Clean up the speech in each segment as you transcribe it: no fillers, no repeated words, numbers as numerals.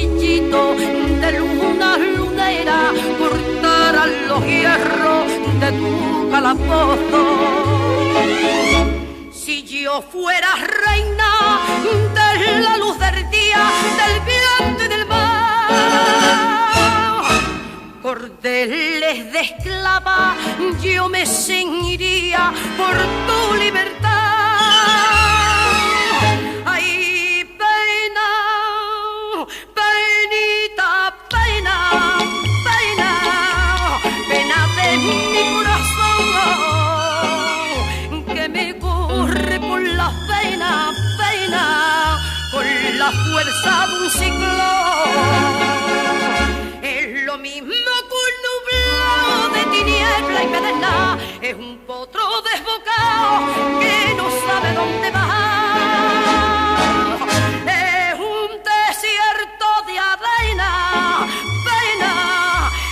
cuchillito de luna lunera cortaran los hierros de tu calabozo. Si yo fuera reina de la luz del día, del viento y del mar, cordeles de esclava yo me ceñiría por tu libertad. Ay, pena, penita, pena, pena, pena de mi corazón que me corre por las venas, venas, con la fuerza de un ciclón. Es lo mismo que un nublado de tiniebla y pedernal, es un potro desbocado que no sabe dónde va. Es un desierto de arena, pena,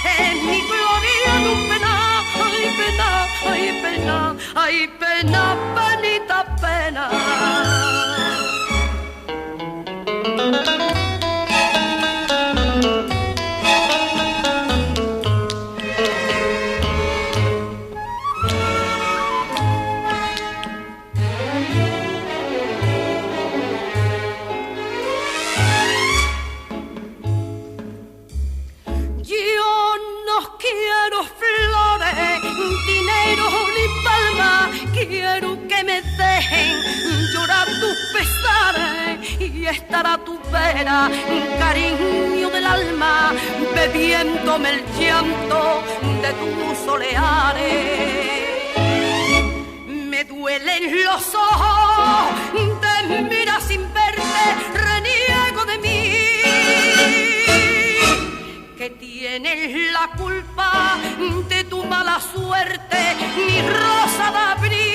es mi gloria en un pena, ay pena, ay pena, ay pena, penita, pena. Quiero que me dejen llorar tus pesares y estar a tu vera, cariño del alma, bebiéndome el llanto de tus oleares. Me duelen los ojos, te mira sin verte, reniego de mí, que tienes la culpa de tu mala suerte, mi rosa de abril.